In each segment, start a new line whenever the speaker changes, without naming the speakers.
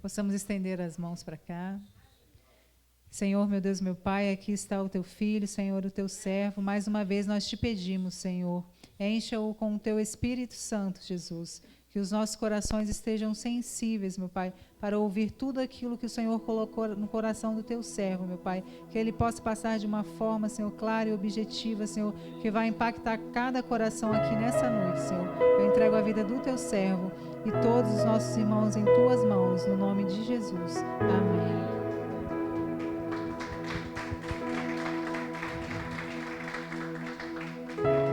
Possamos estender as mãos para cá. Senhor, meu Deus, meu Pai, aqui está o teu filho, Senhor, o teu servo. Mais uma vez nós te pedimos, Senhor, encha-o com o teu Espírito Santo, Jesus. Que os nossos corações estejam sensíveis, meu Pai, para ouvir tudo aquilo que o Senhor colocou no coração do teu servo, meu Pai. Que ele possa passar de uma forma, Senhor, clara e objetiva, Senhor, que vai impactar cada coração aqui nessa noite, Senhor. Eu entrego a vida do teu servo e todos os nossos irmãos em tuas mãos, no nome de Jesus. Amém.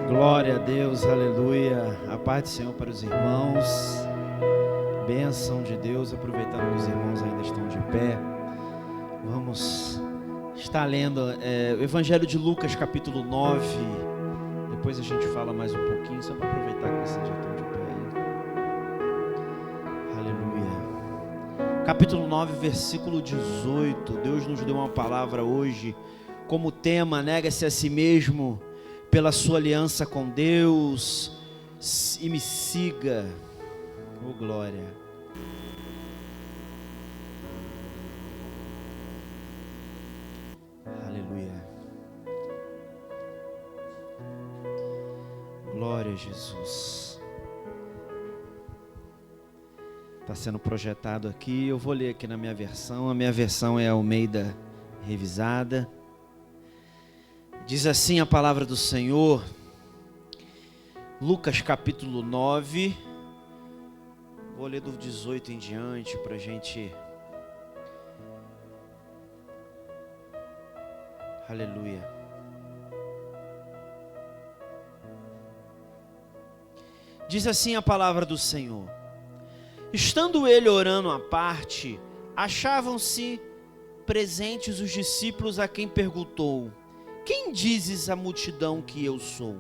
Glória a Deus, aleluia. A paz do Senhor para os irmãos. Bênção de Deus. Aproveitando que os irmãos ainda estão de pé, vamos estar lendo o Evangelho de Lucas, capítulo 9. Depois a gente fala mais um pouquinho, só para aproveitar que vocês já estão de pé aí. Aleluia. Capítulo 9, versículo 18. Deus nos deu uma palavra hoje como tema: nega-se a si mesmo pela sua aliança com Deus e me siga. Oh, glória. Aleluia. Glória a Jesus. Está sendo projetado aqui. Eu vou ler aqui na minha versão. A minha versão é a Almeida revisada. Diz assim a palavra do Senhor, Lucas capítulo 9, vou ler do 18 em diante para a gente, aleluia. Diz assim a palavra do Senhor: estando ele orando à parte, achavam-se presentes os discípulos, a quem perguntou: quem dizes a multidão que eu sou?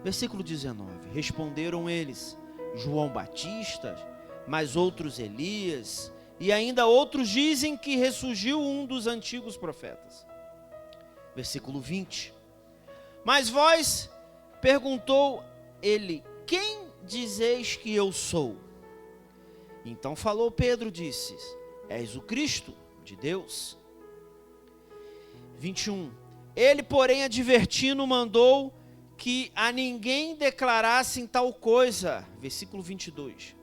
Versículo 19. Responderam eles: João Batista, mas outros Elias, e ainda outros dizem que ressurgiu um dos antigos profetas. Versículo 20. Mas vós, perguntou ele, quem dizeis que eu sou? Então falou Pedro, disse: és o Cristo de Deus. 21. Ele, porém, advertindo, mandou que a ninguém declarassem tal coisa. Versículo 22.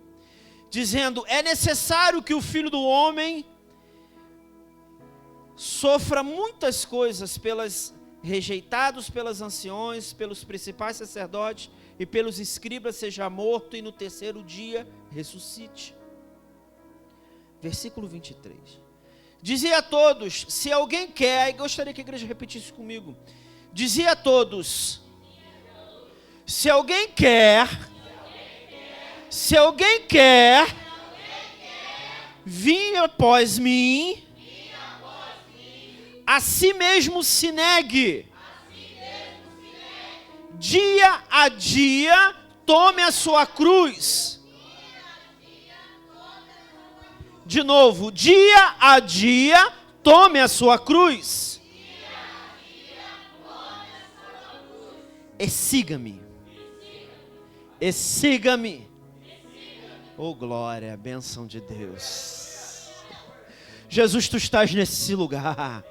Dizendo: é necessário que o Filho do Homem sofra muitas coisas, rejeitados pelas anciões, pelos principais sacerdotes e pelos escribas, seja morto e no terceiro dia ressuscite. Versículo 23. Dizia a todos, se alguém quer, e gostaria que a igreja repetisse comigo. Dizia a todos, se alguém quer, vir após mim, a si mesmo se negue. Dia a dia, tome a sua cruz. De novo, dia a dia, tome a sua cruz. E siga-me. E siga-me. Oh, glória, bênção de Deus. Jesus, tu estás nesse lugar.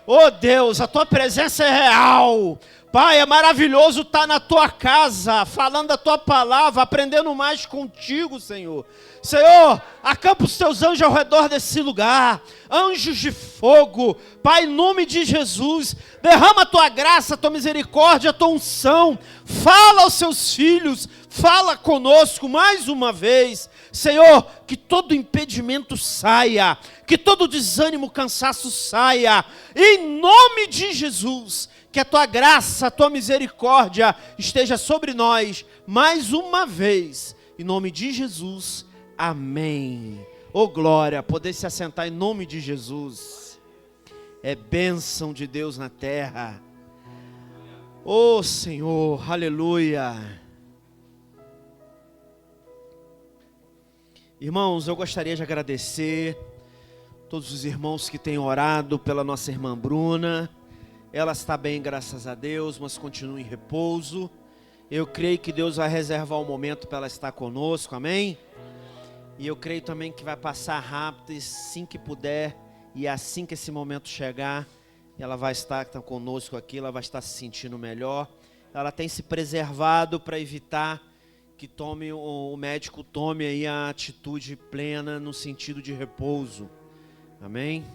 Oh, Deus, a tua presença é real. Pai, é maravilhoso estar na tua casa, falando a tua palavra, aprendendo mais contigo, Senhor. Senhor, acampa os teus anjos ao redor desse lugar, anjos de fogo. Pai, em nome de Jesus, derrama a tua graça, a tua misericórdia, a tua unção. Fala aos seus filhos, fala conosco mais uma vez. Senhor, que todo impedimento saia, que todo desânimo, cansaço saia, em nome de Jesus. Que a tua graça, a tua misericórdia esteja sobre nós mais uma vez. Em nome de Jesus, amém. Oh, glória, poder se assentar em nome de Jesus. É bênção de Deus na terra. Oh, Senhor, aleluia. Irmãos, eu gostaria de agradecer todos os irmãos que têm orado pela nossa irmã Bruna. Ela está bem, graças a Deus, mas continua em repouso. Eu creio que Deus vai reservar um momento para ela estar conosco, amém? E eu creio também que vai passar rápido, e assim que puder, e assim que esse momento chegar, ela vai estar conosco aqui, ela vai estar se sentindo melhor. Ela tem se preservado para evitar que o médico tome aí a atitude plena no sentido de repouso. Amém?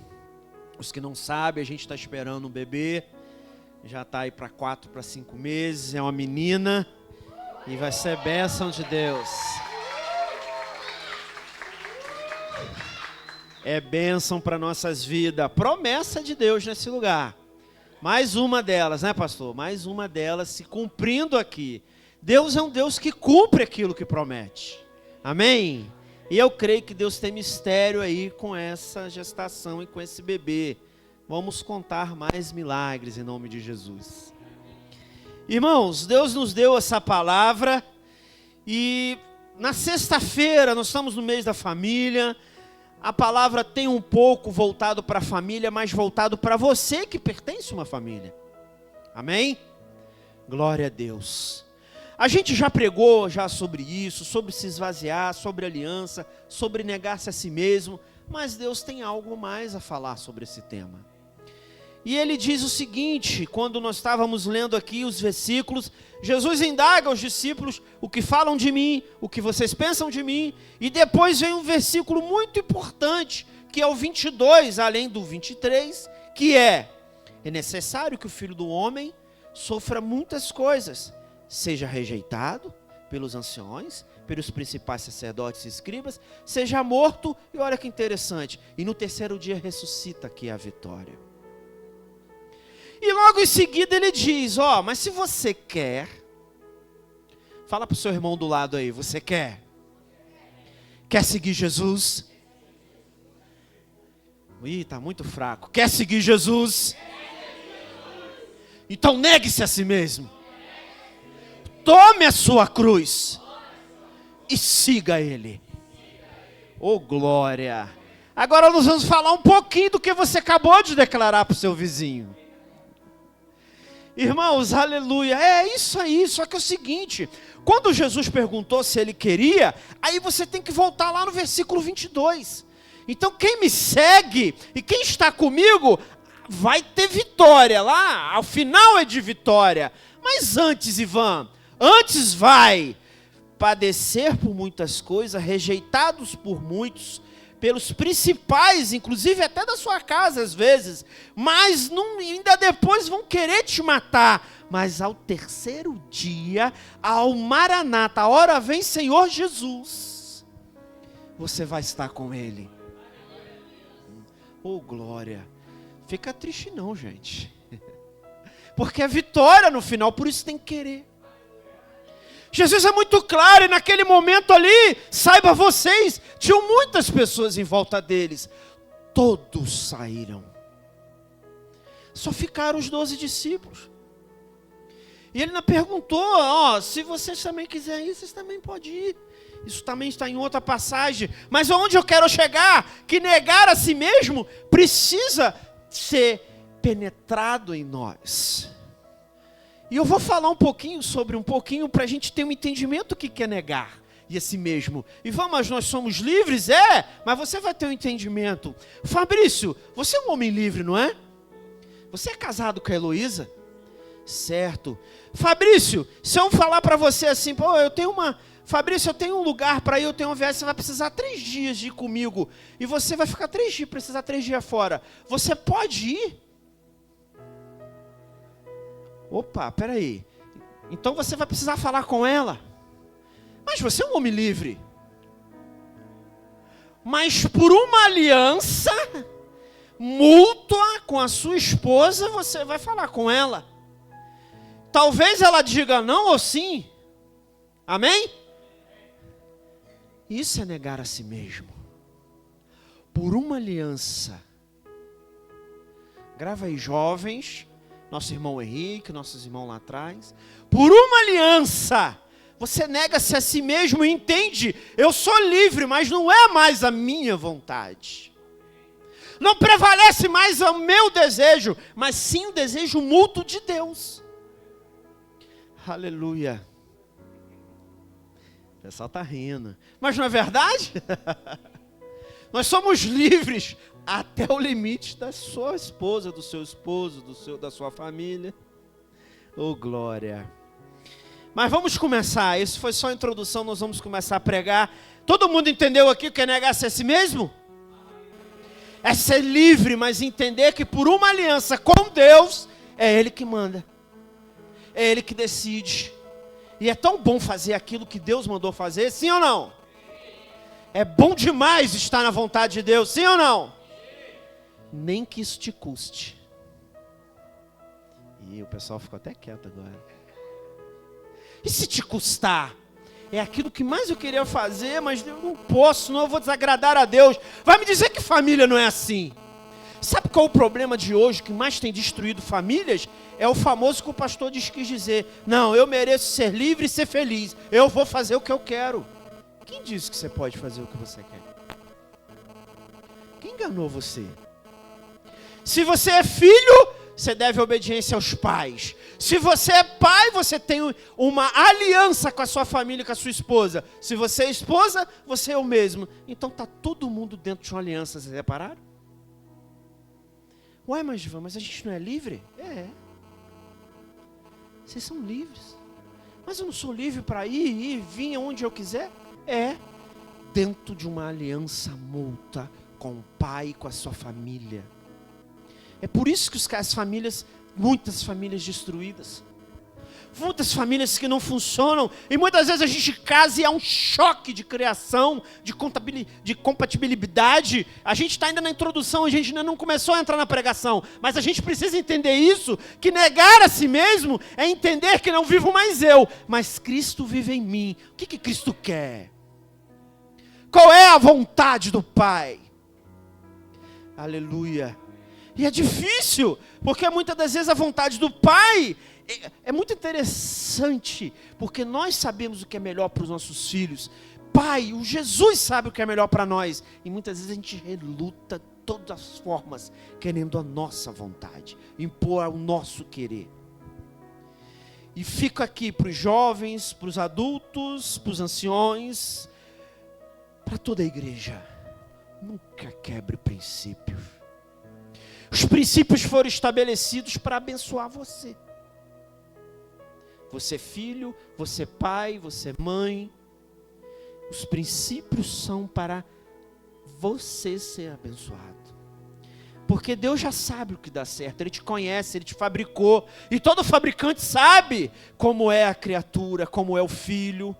Os que não sabem, a gente está esperando um bebê, já está aí para 4 para 5 meses, é uma menina e vai ser bênção de Deus. É bênção para nossas vidas, promessa de Deus nesse lugar. Mais uma delas, né, pastor? Mais uma delas se cumprindo aqui. Deus é um Deus que cumpre aquilo que promete. Amém? E eu creio que Deus tem mistério aí com essa gestação e com esse bebê. Vamos contar mais milagres em nome de Jesus. Irmãos, Deus nos deu essa palavra e na sexta-feira, nós estamos no mês da família. A palavra tem um pouco voltado para a família, mas voltado para você que pertence a uma família. Amém? Glória a Deus. A gente já pregou sobre isso, sobre se esvaziar, sobre aliança, sobre negar-se a si mesmo, mas Deus tem algo mais a falar sobre esse tema. E ele diz o seguinte, quando nós estávamos lendo aqui os versículos, Jesus indaga aos discípulos o que falam de mim, o que vocês pensam de mim, e depois vem um versículo muito importante, que é o 22, além do 23, que é necessário que o Filho do Homem sofra muitas coisas, seja rejeitado pelos anciões, pelos principais sacerdotes e escribas, seja morto, e olha que interessante, e no terceiro dia ressuscita aqui a vitória. E logo em seguida ele diz, mas se você quer, fala para o seu irmão do lado aí, você quer? Quer seguir Jesus? Ih, está muito fraco. Quer seguir Jesus? Então negue-se a si mesmo. Tome a sua cruz e siga Ele. Oh, glória! Agora nós vamos falar um pouquinho do que você acabou de declarar para o seu vizinho. Irmãos, aleluia, é isso aí, só que é o seguinte, quando Jesus perguntou se ele queria, aí você tem que voltar lá no versículo 22. Então quem me segue e quem está comigo vai ter vitória lá, ao final é de vitória. Mas antes, Ivan, antes vai padecer por muitas coisas, rejeitados por muitos, pelos principais, inclusive até da sua casa às vezes, mas ainda depois vão querer te matar. Mas ao terceiro dia, ao Maranata, a hora vem Senhor Jesus, você vai estar com Ele. Oh, glória! Fica triste não, gente, porque é vitória no final, por isso tem que querer. Jesus é muito claro, e naquele momento ali, saiba vocês, tinham muitas pessoas em volta deles. Todos saíram. Só ficaram os 12 discípulos. E ele ainda perguntou, se vocês também quiserem ir, vocês também podem ir. Isso também está em outra passagem. Mas onde eu quero chegar, que negar a si mesmo, precisa ser penetrado em nós. E eu vou falar um pouquinho para a gente ter um entendimento do que é negar e a si mesmo. E vamos, nós somos livres? Mas você vai ter um entendimento. Fabrício, você é um homem livre, não é? Você é casado com a Heloísa? Certo. Fabrício, se eu falar para você assim, Fabrício, eu tenho um lugar para ir, eu tenho uma viagem, você vai precisar 3 dias de ir comigo. E você vai ficar 3 dias, precisar 3 dias fora. Você pode ir? Opa, peraí, então você vai precisar falar com ela, mas você é um homem livre, mas por uma aliança mútua com a sua esposa, você vai falar com ela, talvez ela diga não ou sim, amém? Isso é negar a si mesmo, por uma aliança. Grava aí, jovens, nosso irmão Henrique, nossos irmãos lá atrás. Por uma aliança, você nega-se a si mesmo e entende, eu sou livre, mas não é mais a minha vontade. Não prevalece mais o meu desejo, mas sim o desejo mútuo de Deus. Aleluia. pessoal está rindo. Mas não é verdade? Nós somos livres até o limite da sua esposa, do seu esposo, da sua família. Oh, glória. Mas vamos começar. Isso foi só a introdução, nós vamos começar a pregar. Todo mundo entendeu aqui o que é negar-se a si mesmo? É ser livre, mas entender que por uma aliança com Deus, é Ele que manda. É Ele que decide. E é tão bom fazer aquilo que Deus mandou fazer, sim ou não? É bom demais estar na vontade de Deus, sim ou não? Nem que isso te custe. E o pessoal ficou até quieto agora. E se te custar? É aquilo que mais eu queria fazer, mas eu não posso, não, eu vou desagradar a Deus. Vai me dizer que família não é assim. Sabe qual é o problema de hoje que mais tem destruído famílias? É o famoso que o pastor quis dizer. Não, eu mereço ser livre e ser feliz. Eu vou fazer o que eu quero. Quem disse que você pode fazer o que você quer? Quem enganou você? Se você é filho, você deve obediência aos pais. Se você é pai, você tem uma aliança com a sua família, com a sua esposa. Se você é esposa, você é o mesmo. Então está todo mundo dentro de uma aliança, vocês repararam? Ué, mas Ivan, mas a gente não é livre? É. Vocês são livres. Mas eu não sou livre para ir e vir aonde eu quiser? É. Dentro de uma aliança mútua com o pai e com a sua família. É por isso que as famílias, muitas famílias destruídas. Muitas famílias que não funcionam. E muitas vezes a gente casa e há um choque de criação, de compatibilidade. A gente está ainda na introdução, a gente ainda não começou a entrar na pregação. Mas a gente precisa entender isso, que negar a si mesmo é entender que não vivo mais eu, mas Cristo vive em mim. O que Cristo quer? Qual é a vontade do Pai? Aleluia. E é difícil, porque muitas das vezes a vontade do Pai é muito interessante, porque nós sabemos o que é melhor para os nossos filhos. Pai, o Jesus sabe o que é melhor para nós. E muitas vezes a gente reluta de todas as formas, querendo a nossa vontade, impor o nosso querer. E fico aqui para os jovens, para os adultos, para os anciões, para toda a igreja. Nunca quebre princípios. Os princípios foram estabelecidos para abençoar você. Você é filho, você é pai, você é mãe. Os princípios são para você ser abençoado. Porque Deus já sabe o que dá certo, Ele te conhece, Ele te fabricou. E todo fabricante sabe como é a criatura, como é o filho.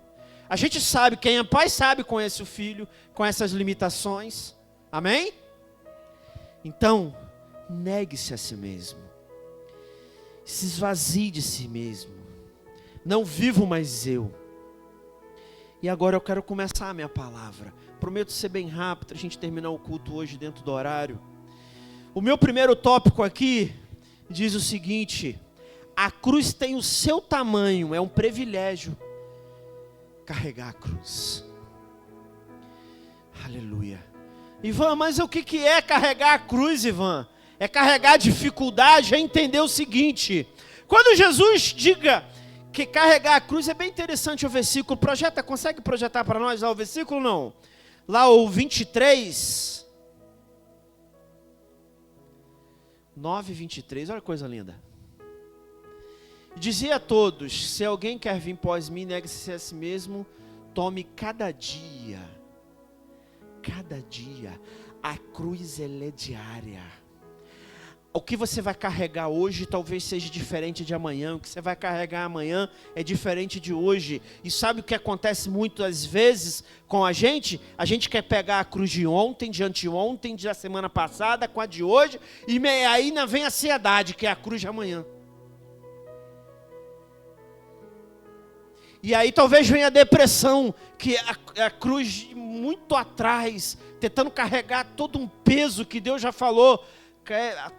A gente sabe, quem é pai sabe, conhece o filho, com essas limitações. Amém? Então, negue-se a si mesmo. Se esvazie de si mesmo. Não vivo mais eu. E agora eu quero começar a minha palavra. Prometo ser bem rápido, a gente terminar o culto hoje dentro do horário. O meu primeiro tópico aqui diz o seguinte: a cruz tem o seu tamanho, é um privilégio carregar a cruz. Aleluia. Ivan, mas o que é carregar a cruz, Ivan? É carregar a dificuldade, é entender o seguinte: quando Jesus diga que carregar a cruz, é bem interessante o versículo. Consegue projetar para nós lá o versículo? Não. Lá o 23. 9:23, olha que coisa linda. Dizia a todos: se alguém quer vir após mim, negue-se a si mesmo, tome cada dia. Cada dia. A cruz ela é diária. O que você vai carregar hoje talvez seja diferente de amanhã. O que você vai carregar amanhã é diferente de hoje. E sabe o que acontece muitas vezes com a gente? A gente quer pegar a cruz de ontem, de anteontem, da semana passada, com a de hoje. E aí vem a ansiedade, que é a cruz de amanhã. E aí talvez venha a depressão, que é a cruz muito atrás, tentando carregar todo um peso que Deus já falou.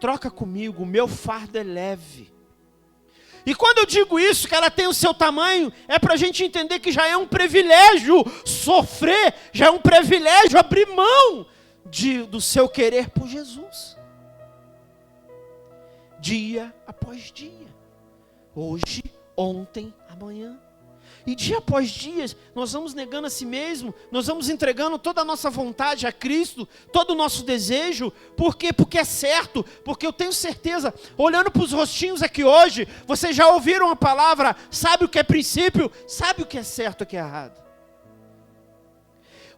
Troca comigo, o meu fardo é leve. E quando eu digo isso, que ela tem o seu tamanho, é para a gente entender que já é um privilégio sofrer, já é um privilégio abrir mão do seu querer por Jesus. Dia após dia. Hoje, ontem, amanhã. E dia após dia, nós vamos negando a si mesmo, nós vamos entregando toda a nossa vontade a Cristo, todo o nosso desejo. Por quê? Porque é certo, porque eu tenho certeza, olhando para os rostinhos aqui hoje, vocês já ouviram a palavra, sabe o que é princípio, sabe o que é certo e o que é errado.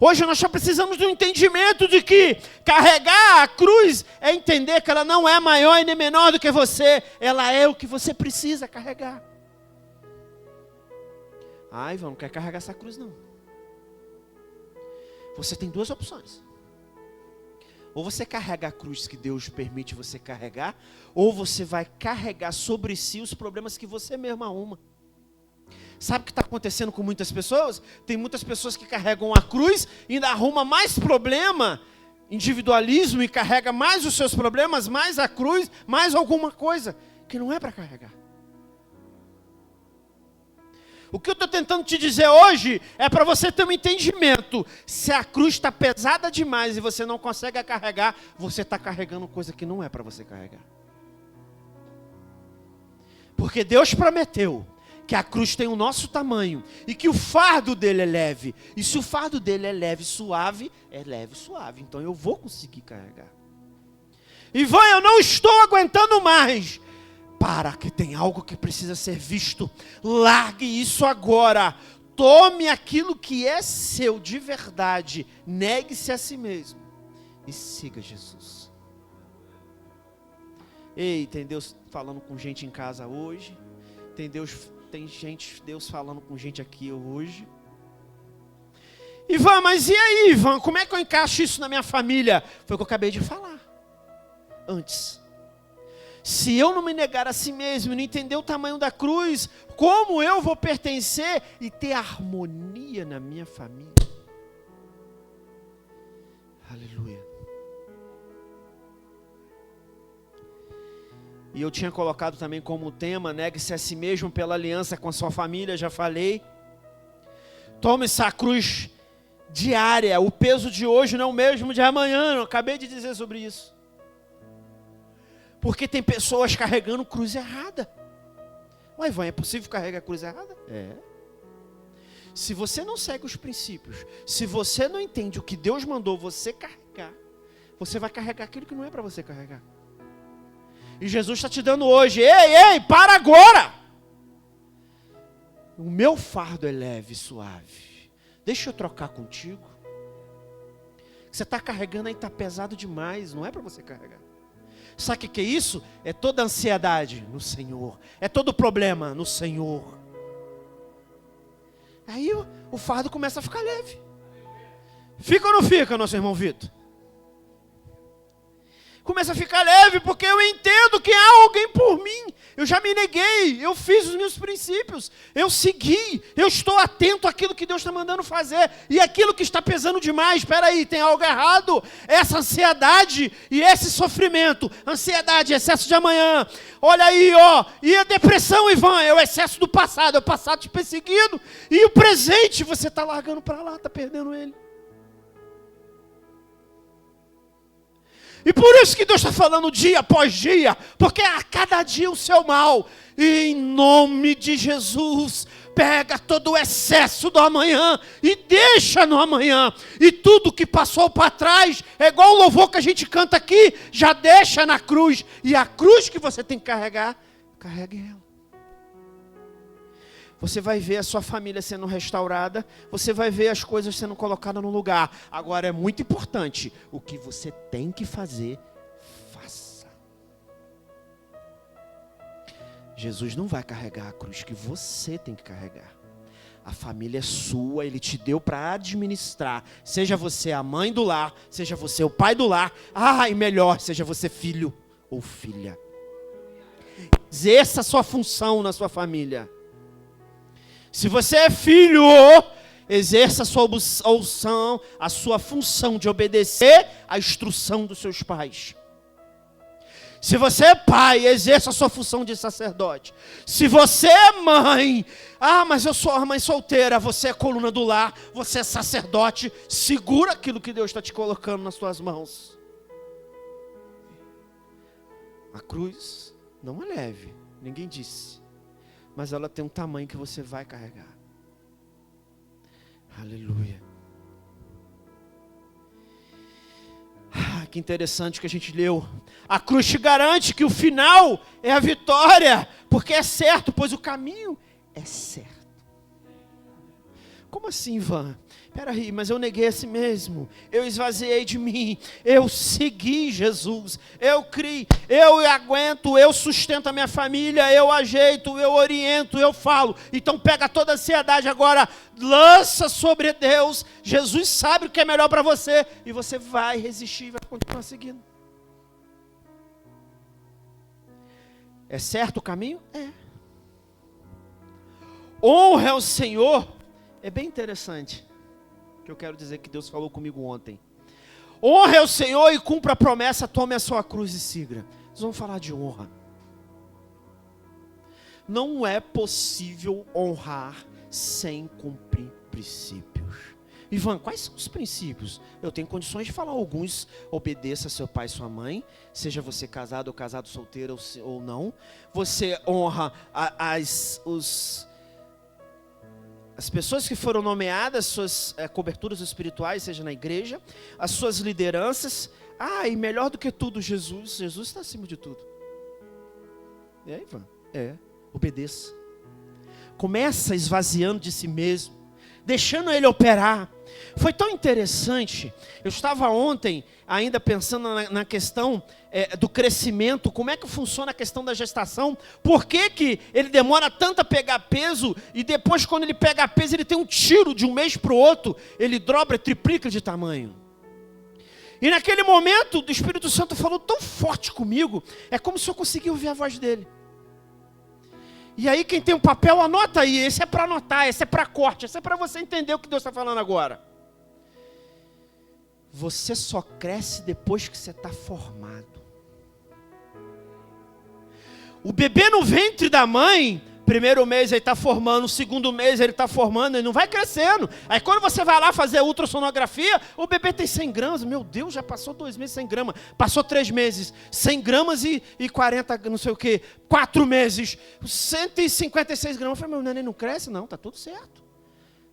Hoje nós só precisamos do entendimento de que carregar a cruz é entender que ela não é maior e nem menor do que você, ela é o que você precisa carregar. Ah, Ivan, não quer carregar essa cruz não. Você tem duas opções. Ou você carrega a cruz que Deus permite você carregar, ou você vai carregar sobre si os problemas que você mesmo arruma. Sabe o que está acontecendo com muitas pessoas? Tem muitas pessoas que carregam a cruz e ainda arruma mais problema, individualismo, e carrega mais os seus problemas, mais a cruz, mais alguma coisa que não é para carregar. O que eu estou tentando te dizer hoje é para você ter um entendimento. Se a cruz está pesada demais e você não consegue carregar, você está carregando coisa que não é para você carregar. Porque Deus prometeu que a cruz tem o nosso tamanho e que o fardo dele é leve. E se o fardo dele é leve e suave, é leve e suave. Então eu vou conseguir carregar. Ivan, eu não estou aguentando mais. Para, que tem algo que precisa ser visto. Largue isso agora. Tome aquilo que é seu de verdade. Negue-se a si mesmo. E siga Jesus. Ei, tem Deus falando com gente em casa hoje. Deus falando com gente aqui hoje. Ivan, mas e aí, Ivan? Como é que eu encaixo isso na minha família? Foi o que eu acabei de falar antes. Se eu não me negar a si mesmo e não entender o tamanho da cruz, como eu vou pertencer e ter harmonia na minha família? Aleluia. E eu tinha colocado também como tema, negue-se a si mesmo pela aliança com a sua família, já falei. Tome essa cruz diária, o peso de hoje não é o mesmo de amanhã, eu acabei de dizer sobre isso. Porque tem pessoas carregando cruz errada. Ué, Ivan, é possível carregar a cruz errada? É. Se você não segue os princípios, se você não entende o que Deus mandou você carregar, você vai carregar aquilo que não é para você carregar. E Jesus está te dando hoje, ei, para agora! O meu fardo é leve e suave. Deixa eu trocar contigo. Você está carregando aí, está pesado demais, não é para você carregar. Sabe o que é isso? É toda ansiedade no Senhor. É todo problema no Senhor. Aí o fardo começa a ficar leve. Fica ou não fica, nosso irmão Vitor? Começa a ficar leve porque eu entendo que há alguém por mim. Eu já me neguei, eu fiz os meus princípios, eu segui, eu estou atento àquilo que Deus está mandando fazer. E aquilo que está pesando demais, espera aí, tem algo errado. Essa ansiedade e esse sofrimento, ansiedade, excesso de amanhã. Olha aí, ó, e a depressão, Ivan, é o excesso do passado, é o passado te perseguindo. E o presente, você está largando para lá, está perdendo ele. E por isso que Deus está falando dia após dia, porque a cada dia o seu mal. E em nome de Jesus, pega todo o excesso do amanhã e deixa no amanhã. E tudo que passou para trás, é igual o louvor que a gente canta aqui, já deixa na cruz. E a cruz que você tem que carregar, carregue ela. Você vai ver a sua família sendo restaurada, você vai ver as coisas sendo colocadas no lugar. Agora é muito importante, o que você tem que fazer, faça. Jesus não vai carregar a cruz que você tem que carregar. A família é sua, Ele te deu para administrar. Seja você a mãe do lar, seja você o pai do lar. E melhor, seja você filho ou filha. Exerça a sua função na sua família. Se você é filho, exerça a sua função de obedecer à instrução dos seus pais. Se você é pai, exerça a sua função de sacerdote. Se você é mãe, mas eu sou a mãe solteira, você é coluna do lar, você é sacerdote, segura aquilo que Deus está te colocando nas suas mãos. A cruz não é leve, ninguém disse. Mas ela tem um tamanho que você vai carregar. Aleluia. Que interessante que a gente leu. A cruz te garante que o final é a vitória, porque é certo, pois o caminho é certo. Como assim, Ivan? Peraí, mas eu neguei a si mesmo, eu esvaziei de mim, eu segui Jesus, eu criei, eu aguento, eu sustento a minha família, eu ajeito, eu oriento, eu falo. Então pega toda a ansiedade agora, lança sobre Deus. Jesus sabe o que é melhor para você, e você vai resistir, vai continuar seguindo. É certo o caminho? É. Honra ao Senhor. É bem interessante que eu quero dizer que Deus falou comigo ontem. Honre ao Senhor e cumpra a promessa, tome a sua cruz e siga. Nós vamos falar de honra. Não é possível honrar sem cumprir princípios. Ivan, quais são os princípios? Eu tenho condições de falar alguns. Obedeça seu pai e sua mãe, seja você casado ou casado solteiro ou não. Você honra as pessoas que foram nomeadas, suas coberturas espirituais, seja na igreja, as suas lideranças. E melhor do que tudo, Jesus está acima de tudo. E aí, Ivan? Obedeça. Começa esvaziando de si mesmo, deixando ele operar. Foi tão interessante, eu estava ontem ainda pensando na questão do crescimento, como é que funciona a questão da gestação, por que ele demora tanto a pegar peso, e depois quando ele pega peso, ele tem um tiro de um mês para o outro, ele dobra, triplica de tamanho. E naquele momento, o Espírito Santo falou tão forte comigo, é como se eu conseguisse ouvir a voz dele. E aí quem tem um papel, anota aí, esse é para anotar, esse é para corte, esse é para você entender o que Deus está falando agora. Você só cresce depois que você está formado. O bebê no ventre da mãe, primeiro mês ele está formando, segundo mês ele está formando, ele não vai crescendo. Aí quando você vai lá fazer a ultrassonografia, o bebê tem 100 gramas, meu Deus, já passou 2 meses 100 gramas, passou 3 meses, 100 gramas e 40, não sei o que, 4 meses, 156 gramas. Eu falei, meu neném não cresce? Não, está tudo certo.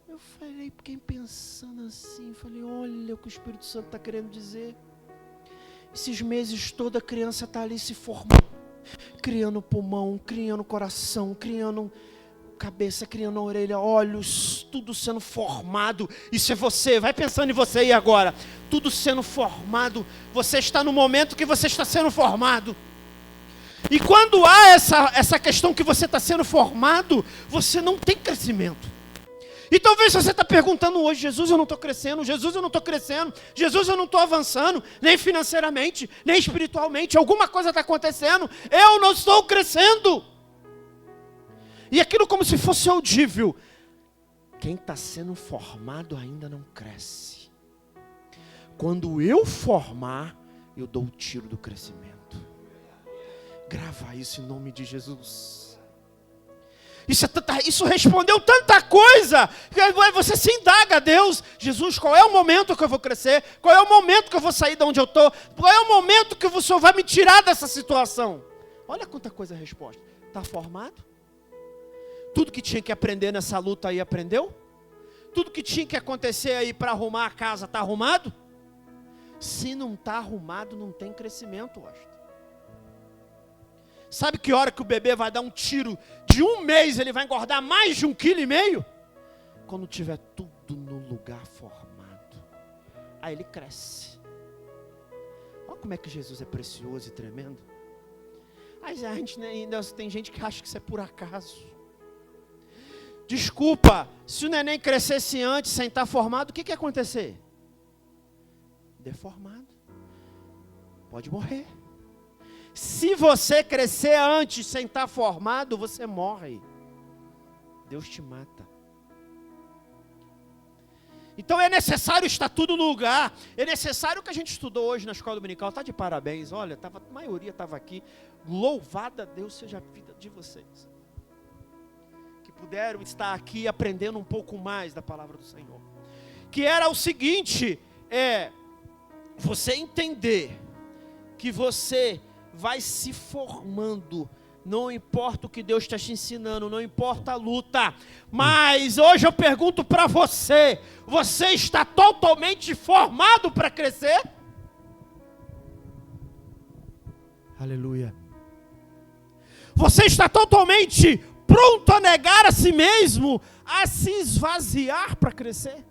Eu falei, fiquei pensando assim, falei, olha o que o Espírito Santo está querendo dizer. Esses meses toda a criança está ali se formando, criando pulmão, criando coração, criando cabeça, criando orelha, olhos, tudo sendo formado. Isso é você, vai pensando em você aí agora, tudo sendo formado. Você está no momento que você está sendo formado. E quando há essa questão que você está sendo formado, você não tem crescimento. E talvez você está perguntando hoje, Jesus, eu não estou crescendo, Jesus, eu não estou crescendo, Jesus, eu não estou avançando, nem financeiramente, nem espiritualmente, alguma coisa está acontecendo, eu não estou crescendo. E aquilo como se fosse audível. Quem está sendo formado ainda não cresce. Quando eu formar, eu dou o tiro do crescimento. Grava isso em nome de Jesus. Isso respondeu tanta coisa, que você se indaga a Deus, Jesus, qual é o momento que eu vou crescer? Qual é o momento que eu vou sair de onde eu estou? Qual é o momento que o Senhor vai me tirar dessa situação? Olha quanta coisa a resposta. Está formado? Tudo que tinha que aprender nessa luta aí, aprendeu? Tudo que tinha que acontecer aí para arrumar a casa, está arrumado? Se não está arrumado, não tem crescimento, Washington. Sabe que hora que o bebê vai dar um tiro de 1 mês, ele vai engordar mais de 1,5 kg? Quando tiver tudo no lugar formado. Aí ele cresce. Olha como é que Jesus é precioso e tremendo. Aí a gente ainda tem gente que acha que isso é por acaso. Desculpa, se o neném crescesse antes sem estar formado, o que ia acontecer? Deformado. Pode morrer. Se você crescer antes sem estar formado, você morre. Deus te mata. Então é necessário estar tudo no lugar. É necessário o que a gente estudou hoje na escola dominical. Está de parabéns. Olha, a maioria estava aqui. Louvada a Deus seja a vida de vocês. Que puderam estar aqui aprendendo um pouco mais da palavra do Senhor. Que era o seguinte, você entender que você vai se formando Não importa o que Deus está te ensinando, não importa a luta, mas hoje eu pergunto para você: você está totalmente formado para crescer? Aleluia. Você está totalmente pronto a negar a si mesmo, a se esvaziar para crescer?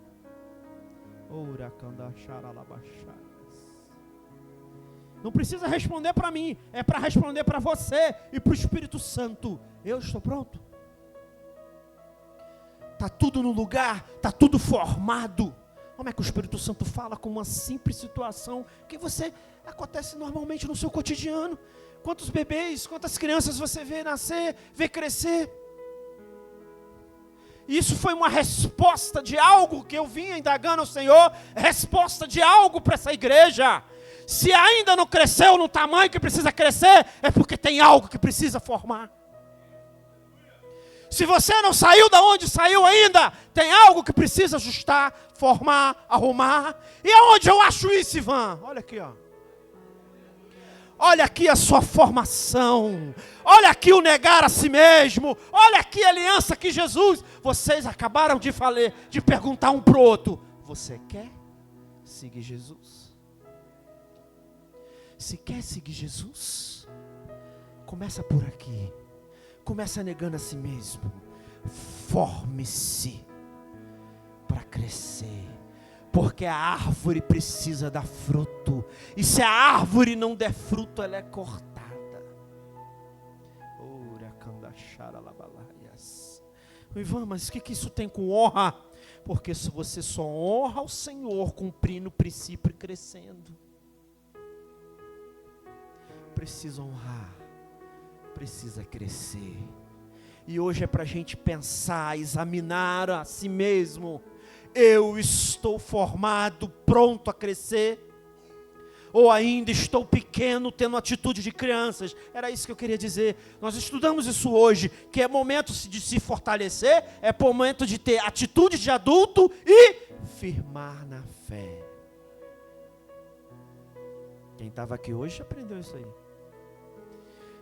Não precisa responder para mim, é para responder para você e para o Espírito Santo. Eu estou pronto. Está tudo no lugar, está tudo formado. Como é que o Espírito Santo fala com uma simples situação que você acontece normalmente no seu cotidiano? Quantos bebês, quantas crianças você vê nascer, vê crescer? Isso foi uma resposta de algo que eu vinha indagando ao Senhor, resposta de algo para essa igreja. Se ainda não cresceu no tamanho que precisa crescer, é porque tem algo que precisa formar. Se você não saiu da onde saiu ainda, tem algo que precisa ajustar, formar, arrumar. E aonde eu acho isso, Ivan? Olha aqui, ó. Olha aqui a sua formação. Olha aqui o negar a si mesmo. Olha aqui a aliança que Jesus... Vocês acabaram de perguntar um para o outro: você quer seguir Jesus? Se quer seguir Jesus, começa por aqui. Começa negando a si mesmo. Forme-se para crescer. Porque a árvore precisa dar fruto. E se a árvore não der fruto, ela é cortada. Ivan, mas o que isso tem com honra? Porque se você só honra o Senhor cumprindo o princípio e crescendo. Precisa honrar. Precisa crescer. E hoje é para a gente pensar, examinar a si mesmo. Eu estou formado, pronto a crescer? Ou ainda estou pequeno, tendo atitude de crianças? Era isso que eu queria dizer. Nós estudamos isso hoje, que é momento de se fortalecer, é momento de ter atitude de adulto e firmar na fé. Quem estava aqui hoje aprendeu isso aí.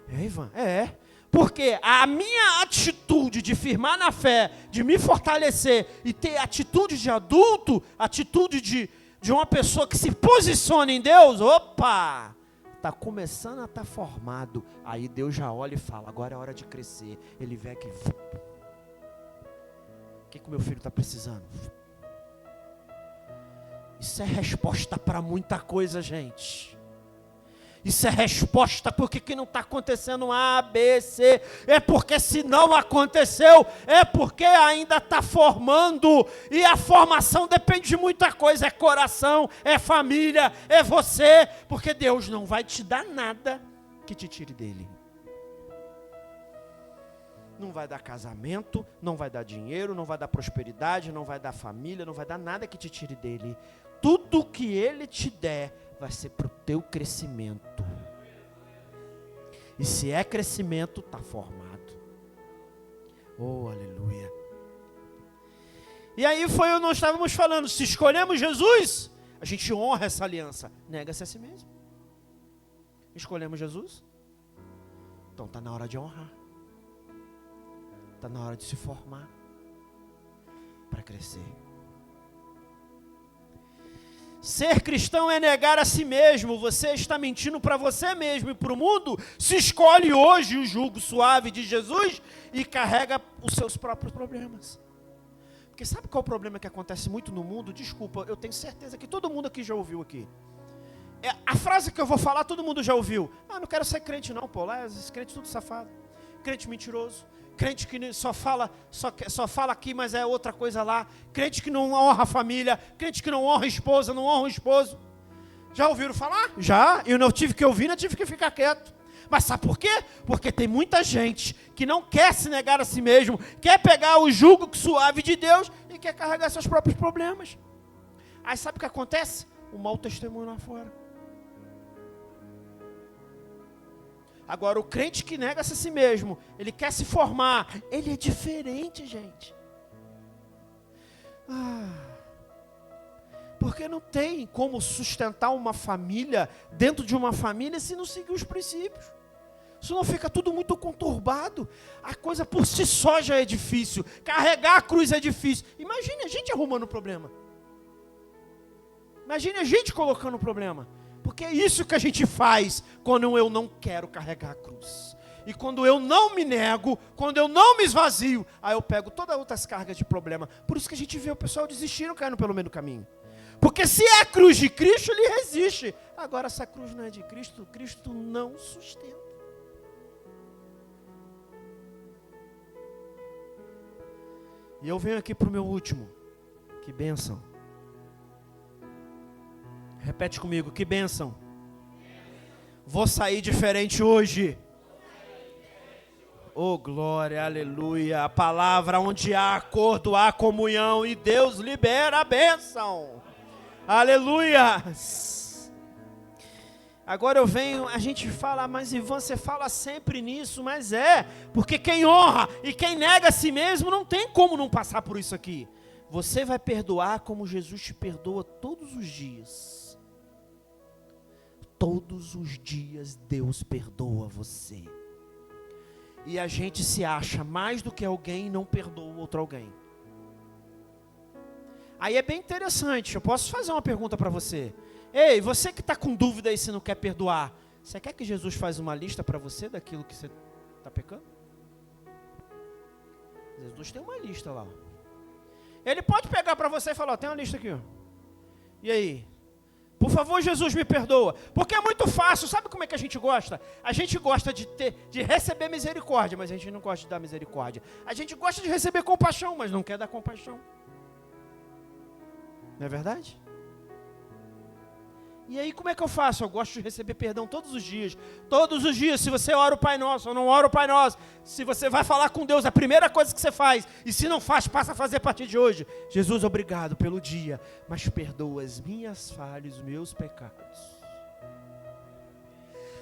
É, Ivan? É. Porque a minha atitude de firmar na fé, de me fortalecer e ter atitude de adulto, atitude de uma pessoa que se posiciona em Deus, opa, está começando a estar formado. Aí Deus já olha e fala: agora é hora de crescer. Ele vê aqui. O que o meu filho está precisando? Isso é resposta para muita coisa, gente. Isso é resposta porque que não está acontecendo A, B, C. É porque se não aconteceu, é porque ainda está formando. E a formação depende de muita coisa. É coração, é família, é você. Porque Deus não vai te dar nada que te tire dele. Não vai dar casamento, não vai dar dinheiro, não vai dar prosperidade, não vai dar família, não vai dar nada que te tire dele. Tudo que ele te der vai ser para o teu crescimento. E se é crescimento, está formado. Oh, aleluia. E aí nós estávamos falando, se escolhemos Jesus, a gente honra essa aliança. Nega-se a si mesmo. Escolhemos Jesus, então está na hora de honrar. Está na hora de se formar para crescer. Ser cristão é negar a si mesmo. Você está mentindo para você mesmo e para o mundo. Se escolhe hoje o jugo suave de Jesus e carrega os seus próprios problemas. Porque sabe qual é o problema que acontece muito no mundo? Desculpa, eu tenho certeza que todo mundo aqui já ouviu aqui. A frase que eu vou falar, todo mundo já ouviu. Ah, não quero ser crente não, pô. Lá esses crentes tudo safado. Crente mentiroso. Crente que só fala aqui, mas é outra coisa lá. Crente que não honra a família. Crente que não honra a esposa, não honra o esposo. Já ouviram falar? Já. Eu não tive que ouvir, não tive que ficar quieto. Mas sabe por quê? Porque tem muita gente que não quer se negar a si mesmo, quer pegar o jugo suave de Deus e quer carregar seus próprios problemas. Aí sabe o que acontece? O mau testemunho lá fora. Agora, o crente que nega-se a si mesmo, ele quer se formar, ele é diferente, gente. Porque não tem como sustentar uma família, dentro de uma família, se não seguir os princípios. Senão fica tudo muito conturbado. A coisa por si só já é difícil. Carregar a cruz é difícil. Imagine a gente arrumando o problema. Imagine a gente colocando o problema. Porque é isso que a gente faz quando eu não quero carregar a cruz. E quando eu não me nego, quando eu não me esvazio, aí eu pego todas as outras cargas de problema. Por isso que a gente vê o pessoal desistindo, caindo pelo meio do caminho. Porque se é a cruz de Cristo, ele resiste. Agora, se a cruz não é de Cristo, Cristo não sustenta. E eu venho aqui para o meu último. Que bênção. Repete comigo, que bênção. Vou sair diferente hoje. Oh, glória, aleluia. A palavra onde há acordo, há comunhão e Deus libera a bênção. Aleluia. Agora eu venho, a gente fala, mas Ivan, você fala sempre nisso, mas porque quem honra e quem nega a si mesmo não tem como não passar por isso aqui. Você vai perdoar como Jesus te perdoa todos os dias. Todos os dias Deus perdoa você. E a gente se acha mais do que alguém e não perdoa outro alguém. Aí é bem interessante, eu posso fazer uma pergunta para você. Ei, você que está com dúvida aí se não quer perdoar, você quer que Jesus faça uma lista para você daquilo que você está pecando? Jesus tem uma lista lá. Ele pode pegar para você e falar, tem uma lista aqui. Ó. E aí? Por favor, Jesus, me perdoa. Porque é muito fácil, sabe como é que a gente gosta? A gente gosta de receber misericórdia, mas a gente não gosta de dar misericórdia. A gente gosta de receber compaixão, mas não quer dar compaixão. Não é verdade? E aí como é que eu faço? Eu gosto de receber perdão todos os dias. Todos os dias, se você ora o Pai Nosso ou não ora o Pai Nosso, se você vai falar com Deus, a primeira coisa que você faz, e se não faz, passa a fazer a partir de hoje. Jesus, obrigado pelo dia, mas perdoa as minhas falhas, os meus pecados.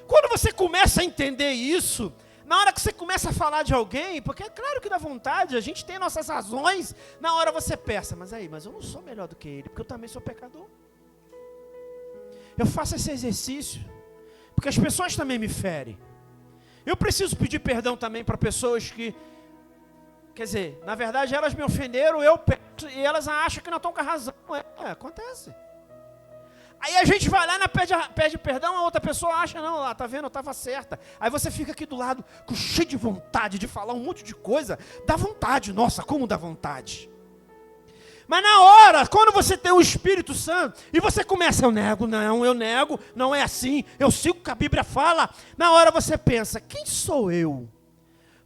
Quando você começa a entender isso, na hora que você começa a falar de alguém, porque é claro que dá vontade, a gente tem nossas razões, na hora você pensa, mas eu não sou melhor do que ele, porque eu também sou pecador. Eu faço esse exercício, porque as pessoas também me ferem. Eu preciso pedir perdão também para pessoas que, quer dizer, na verdade elas me ofenderam, eu peço, e elas acham que não estão com a razão. Acontece. Aí a gente vai lá e pede perdão, a outra pessoa acha, não, lá, tá vendo, eu estava certa. Aí você fica aqui do lado, cheio de vontade de falar um monte de coisa. Dá vontade, nossa, como dá vontade. Mas na hora, quando você tem o Espírito Santo, e você começa, eu nego, não é assim, eu sigo o que a Bíblia fala. Na hora você pensa, quem sou eu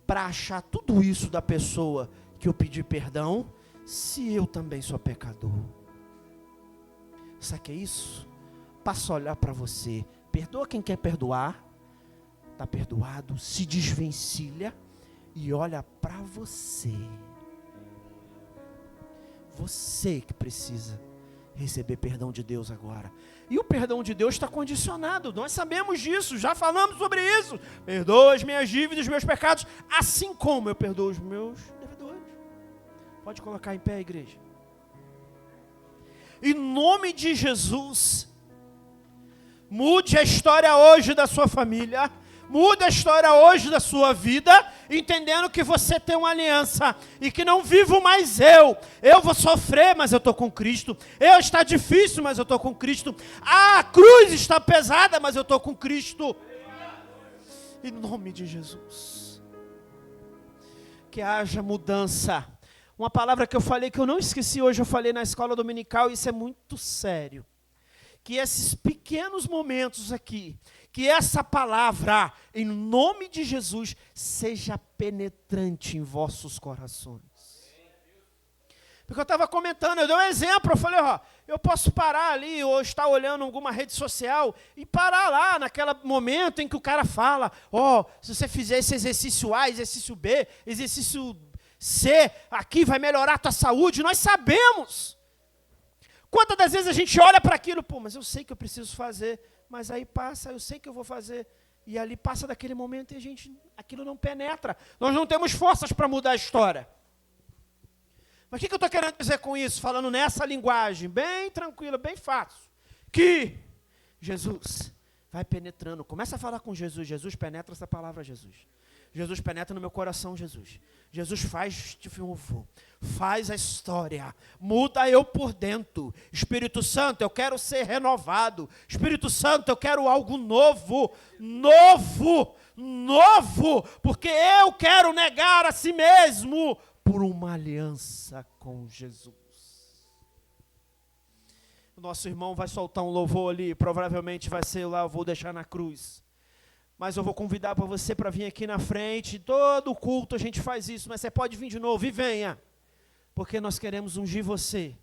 para achar tudo isso da pessoa que eu pedi perdão, se eu também sou pecador? Sabe o que é isso? Passa a olhar para você, perdoa quem quer perdoar, está perdoado, se desvencilha e olha para você. Você que precisa receber perdão de Deus agora. E o perdão de Deus está condicionado. Nós sabemos disso, já falamos sobre isso. Perdoa as minhas dívidas, os meus pecados, assim como eu perdoo os meus devedores. Pode colocar em pé, igreja. Em nome de Jesus, mude a história hoje da sua família. Mude a história hoje da sua vida, entendendo que você tem uma aliança e que não vivo mais eu. Eu vou sofrer, mas eu estou com Cristo. Está difícil, mas eu estou com Cristo. A cruz está pesada, mas eu estou com Cristo. Em nome de Jesus. Que haja mudança. Uma palavra que eu falei, que eu não esqueci hoje, eu falei na escola dominical, e isso é muito sério. Que esses pequenos momentos aqui, que essa palavra, em nome de Jesus, seja penetrante em vossos corações. Porque eu estava comentando, eu dei um exemplo, eu falei, eu posso parar ali, ou estar olhando alguma rede social, e parar lá, naquele momento em que o cara fala, se você fizer esse exercício A, exercício B, exercício C, aqui vai melhorar a tua saúde, nós sabemos. Quantas das vezes a gente olha para aquilo, mas eu sei que eu preciso fazer, mas aí passa, eu sei que eu vou fazer, e ali passa daquele momento e aquilo não penetra. Nós não temos forças para mudar a história. Mas o que eu estou querendo dizer com isso? Falando nessa linguagem, bem tranquila, bem fácil, que Jesus Vai penetrando. Começa a falar com Jesus. Jesus, penetra essa palavra, Jesus. Jesus, penetra no meu coração, Jesus. Jesus, faz de novo. Faz a história. Muda eu por dentro. Espírito Santo, eu quero ser renovado. Espírito Santo, eu quero algo novo. Novo. Novo. Porque eu quero negar a si mesmo por uma aliança com Jesus. O nosso irmão vai soltar um louvor ali, provavelmente vai ser lá, eu vou deixar na cruz. Mas eu vou convidar para você para vir aqui na frente, todo culto a gente faz isso, mas você pode vir de novo e venha, porque nós queremos ungir você.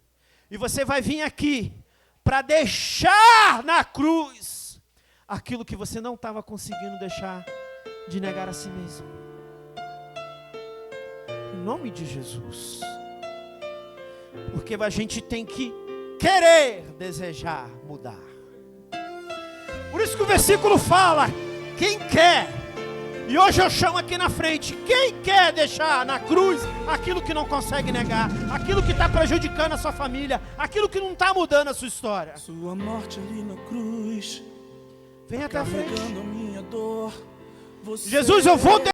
E você vai vir aqui para deixar na cruz aquilo que você não estava conseguindo deixar de negar a si mesmo. Em nome de Jesus. Porque a gente tem que querer, desejar mudar. Por isso que o versículo fala, quem quer, e hoje eu chamo aqui na frente, quem quer deixar na cruz aquilo que não consegue negar, aquilo que está prejudicando a sua família, aquilo que não está mudando a sua história.
Sua morte ali na cruz,
vem até a frente.
carregando a minha dor.
Jesus, eu vou